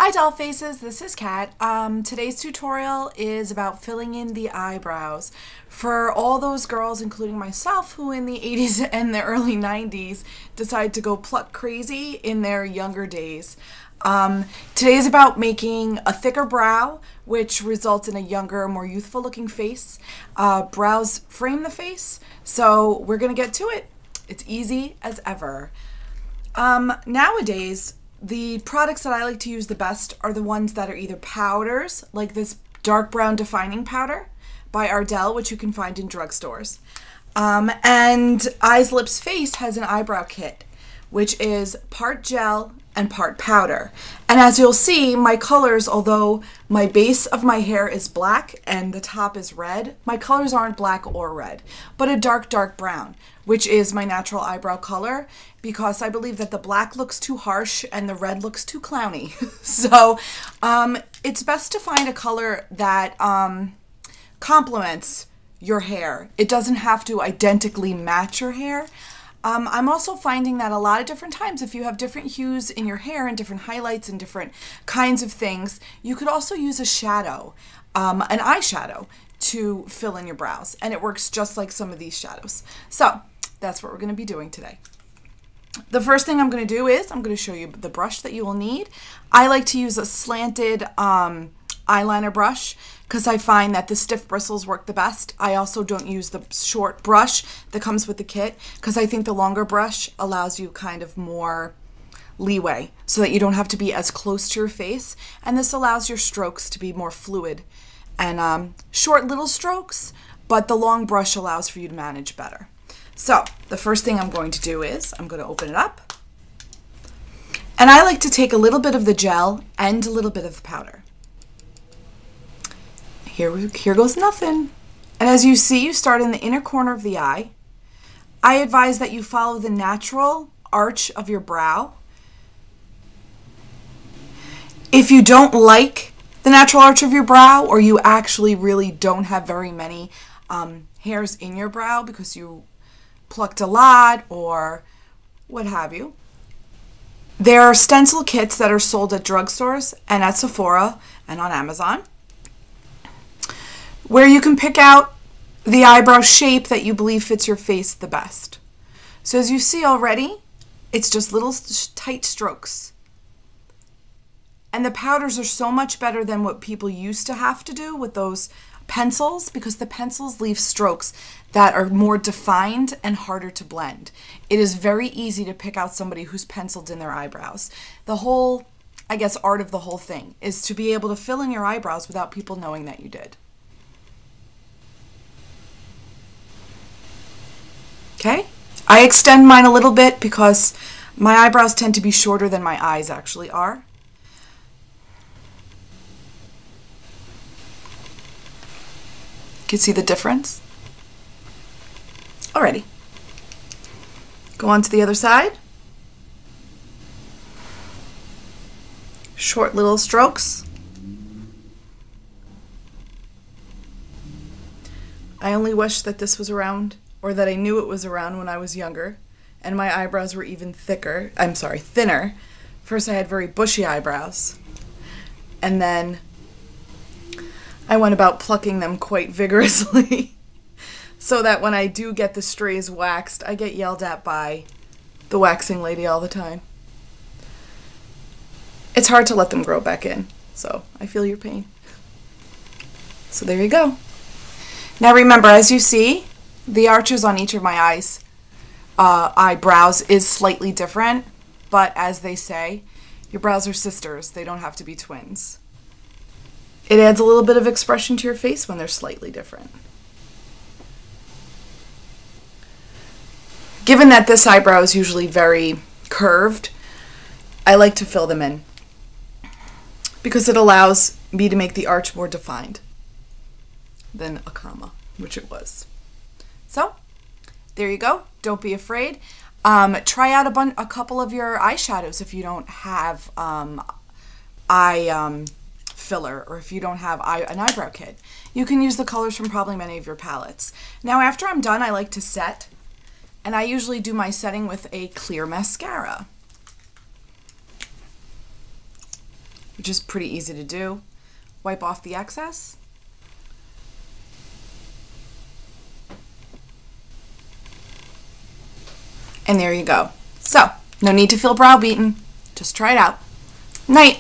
Hi Dollfaces, this is Kat. Today's tutorial is about filling in the eyebrows for all those girls, including myself, who in the 80s and the early 90s decided to go pluck crazy in their younger days. Today is about making a thicker brow, which results in a younger, more youthful looking face. Brows frame the face, so we're gonna get to it. It's easy as ever. Nowadays, the products that I like to use the best are the ones that are either powders, like this dark brown defining powder by Ardell, which you can find in drugstores. And Eyes Lips Face has an eyebrow kit, which is part gel and part powder. And as you'll see, my colors, although my base of my hair is black and the top is red, my colors aren't black or red, but a dark, dark brown, which is my natural eyebrow color, because I believe that the black looks too harsh and the red looks too clowny. So it's best to find a color that complements your hair. It doesn't have to identically match your hair. I'm also finding that a lot of different times, if you have different hues in your hair and different highlights and different kinds of things, you could also use a shadow, an eyeshadow, to fill in your brows. And it works just like some of these shadows. So that's what we're going to be doing today. The first thing I'm going to do is I'm going to show you the brush that you will need. I like to use a slanted eyeliner brush because I find that the stiff bristles work the best. I also don't use the short brush that comes with the kit because I think the longer brush allows you kind of more leeway so that you don't have to be as close to your face, and this allows your strokes to be more fluid and short little strokes, but the long brush allows for you to manage better. So the first thing I'm going to do is I'm going to open it up, and I like to take a little bit of the gel and a little bit of the powder. Here goes nothing. And as you see, you start in the inner corner of the eye. I advise that you follow the natural arch of your brow. If you don't like the natural arch of your brow, or you actually really don't have very many hairs in your brow because you plucked a lot or what have you, there are stencil kits that are sold at drugstores and at Sephora and on Amazon, where you can pick out the eyebrow shape that you believe fits your face the best. So as you see already, it's just little tight strokes. And the powders are so much better than what people used to have to do with those pencils, because the pencils leave strokes that are more defined and harder to blend. It is very easy to pick out somebody who's penciled in their eyebrows. The whole, I guess, art of the whole thing is to be able to fill in your eyebrows without people knowing that you did. Okay, I extend mine a little bit because my eyebrows tend to be shorter than my eyes actually are. You can see the difference. Alrighty. Go on to the other side. Short little strokes. I only wish that this was around, or that I knew it was around when I was younger and my eyebrows were even thicker. I'm sorry, thinner. First I had very bushy eyebrows, and then I went about plucking them quite vigorously so that when I do get the strays waxed, I get yelled at by the waxing lady all the time. It's hard to let them grow back in, so I feel your pain. So there you go. Now remember, as you see, the arches on each of my eyebrows is slightly different, but as they say, your brows are sisters. They don't have to be twins. It adds a little bit of expression to your face when they're slightly different. Given that this eyebrow is usually very curved, I like to fill them in because it allows me to make the arch more defined than a comma, which it was. So there you go. Don't be afraid. Try out a couple of your eyeshadows if you don't have eye filler, or if you don't have an eyebrow kit. You can use the colors from probably many of your palettes. Now after I'm done, I like to set, and I usually do my setting with a clear mascara. which is pretty easy to do. Wipe off the excess. And there you go. So, no need to feel browbeaten. Just try it out. Night.